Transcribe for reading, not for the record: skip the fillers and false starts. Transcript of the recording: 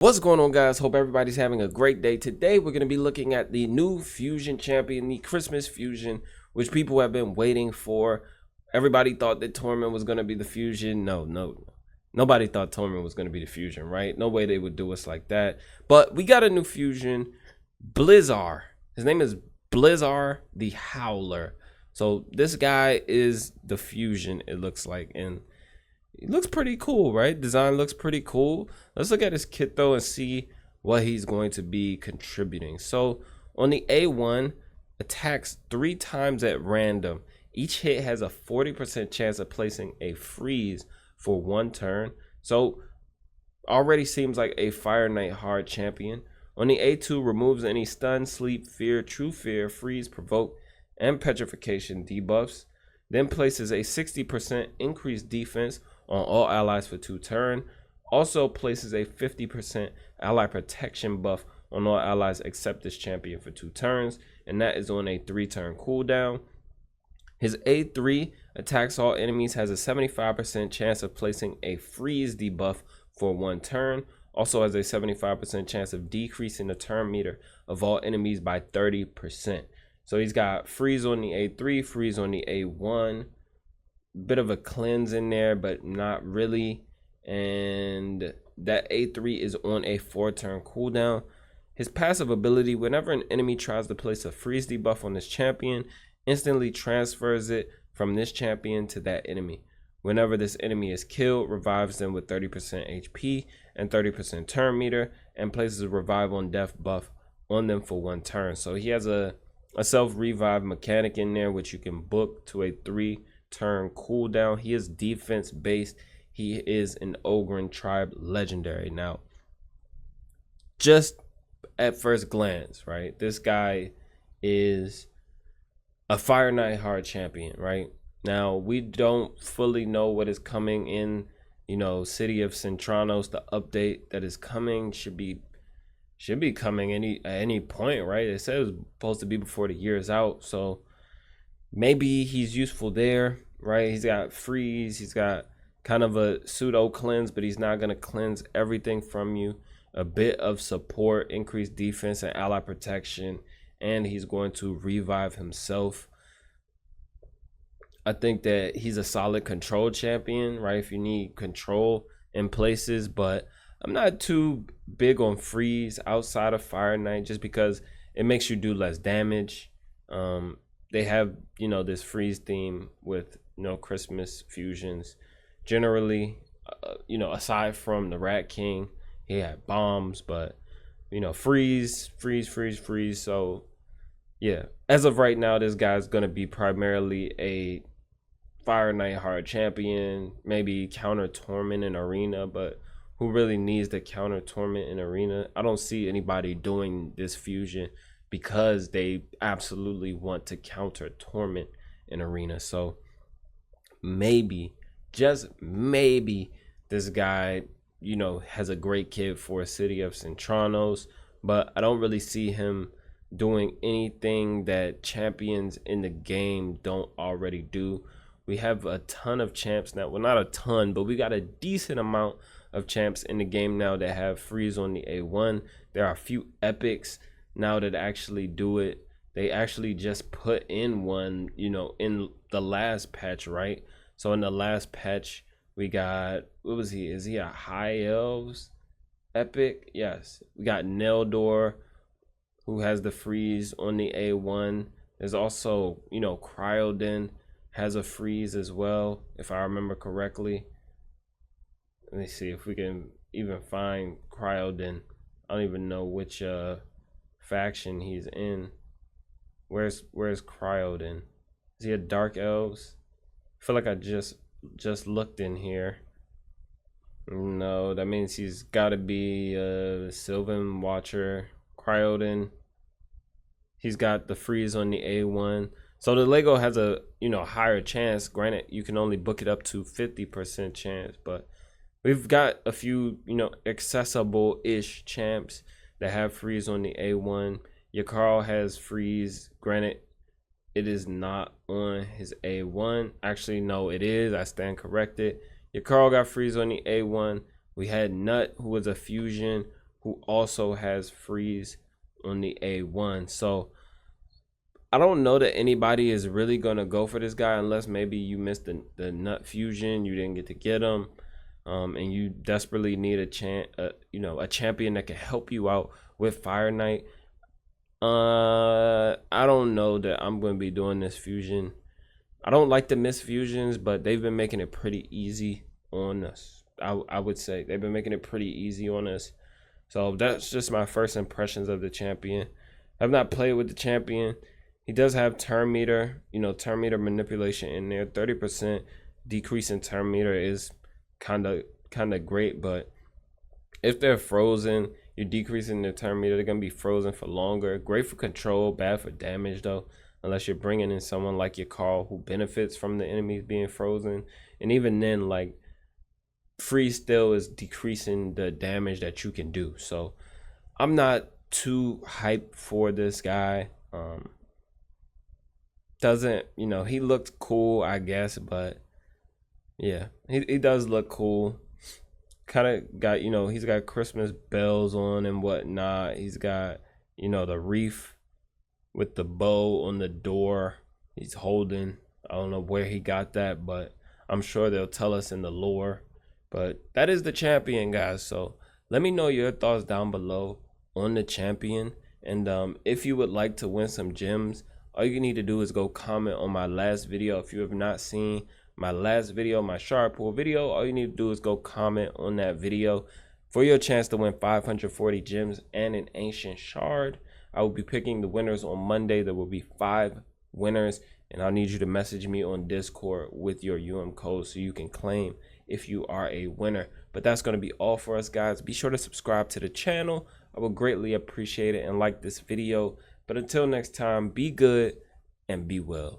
What's going on, guys? Hope everybody's having a great day. Today we're going to be looking at the new fusion champion, the Christmas fusion, which people have been waiting for. Everybody thought that Torment was going to be the fusion. No. Nobody thought Torment was going to be the fusion, right? No way they would do us like that. But we got a new fusion, Blizaar. His name is Blizaar The Howler. So this guy is the fusion, it looks like, and he looks pretty cool, right? Design looks pretty cool. Let's look at his kit though and see what he's going to be contributing. So on the A1, attacks 3 times at random. Each hit has a 40% chance of placing a freeze for 1 turn. So already seems like a Fire Knight hard champion. On the A2, removes any stun, sleep, fear, true fear, freeze, provoke, and petrification debuffs. Then places a 60% increased defense on all allies for 2 turns. Also places a 50% ally protection buff on all allies except this champion for 2 turns, and that is on a 3-turn cooldown. His A3 attacks all enemies, has a 75% chance of placing a freeze debuff for 1 turn. Also has a 75% chance of decreasing the turn meter of all enemies by 30%. So he's got freeze on the A3, freeze on the A1. Bit of a cleanse in there, but not really. And that A3 is on a 4-turn cooldown. His passive ability, whenever an enemy tries to place a freeze debuff on this champion, instantly transfers it from this champion to that enemy. Whenever this enemy is killed, revives them with 30% HP and 30% turn meter, and places a revive on death buff on them for 1 turn. So he has a self-revive mechanic in there, which you can book to a 3-turn cooldown. He is defense based. He is an Ogren tribe legendary. Now, just at first glance, right, this guy is a Fire Knight hard champion, right? Now, we don't fully know what is coming in, City of Centranos. The update that is coming should be coming at any point, right? It said it was supposed to be before the year is out, so maybe he's useful there, right? He's got freeze, he's got kind of a pseudo cleanse, but he's not going to cleanse everything from you. A bit of support, increased defense and ally protection, and he's going to revive himself. I think that he's a solid control champion, right? If you need control in places, but I'm not too big on freeze outside of Fire Knight just because it makes you do less damage. They have, this freeze theme with, Christmas fusions. Generally, aside from the Rat King, he had bombs, but, freeze. So, yeah, as of right now, this guy's going to be primarily a Fire Knight hard champion, maybe counter Torment in Arena, but who really needs to counter Torment in Arena? I don't see anybody doing this fusion because they absolutely want to counter Torment in Arena. So maybe, just maybe, this guy, has a great kit for City of Centranos, but I don't really see him doing anything that champions in the game don't already do. We have a ton of champs now. Well, not a ton, but we got a decent amount of champs in the game now that have freeze on the A1. There are a few epics now that actually do it. They actually just put in one, in the last patch, right? So in the last patch, we got, what was he? Is he a High Elves epic? Yes. We got Neldor, who has the freeze on the A1. There's also, Cryodin has a freeze as well, if I remember correctly. Let me see if we can even find Cryodin. I don't even know which faction he's in. Where's Cryodin? Is he a Dark Elves? I feel like I just looked in here. No, that means he's got to be a Sylvan Watcher. Cryodin. He's got the freeze on the A1. So the Lego has a higher chance. Granted, you can only book it up to 50% chance, but we've got a few accessible-ish champs that have freeze on the A1. Yakarl has freeze. Granted, it is not on his A1. Actually, no, it is. I stand corrected. Yakarl got freeze on the A1. We had Nut, who was a fusion who also has freeze on the A1. So I don't know that anybody is really gonna go for this guy unless maybe you missed the nut fusion, you didn't get to get him, and you desperately need a champion that can help you out with Fire Knight. I don't know that I'm gonna be doing this fusion. I don't like the miss fusions, but they've been making it pretty easy on us. I would say they've been making it pretty easy on us. So that's just my first impressions of the champion. I've not played with the champion. He does have turn meter, turn meter manipulation in there. 30% decrease in turn meter is kind of great, but if they're frozen, you're decreasing their turn meter. They're gonna be frozen for longer. Great for control, bad for damage though, unless you're bringing in someone like your Carl who benefits from the enemies being frozen. And even then, like, freeze still is decreasing the damage that you can do. So I'm not too hyped for this guy. Doesn't, he looked cool, I guess, but yeah, he does look cool. Kind of got, he's got Christmas bells on and whatnot. He's got, the wreath with the bow on the door he's holding. I don't know where he got that, but I'm sure they'll tell us in the lore. But that is the champion, guys. So let me know your thoughts down below on the champion. And if you would like to win some gems, all you need to do is go comment on my last video. If you have not seen my last video, my shard pool video, all you need to do is go comment on that video for your chance to win 540 gems and an ancient shard. I will be picking the winners on Monday. There will be 5 winners, and I'll need you to message me on Discord with your code so you can claim if you are a winner. But that's going to be all for us, guys. Be sure to subscribe to the channel. I would greatly appreciate it, and like this video. But until next time, be good and be well.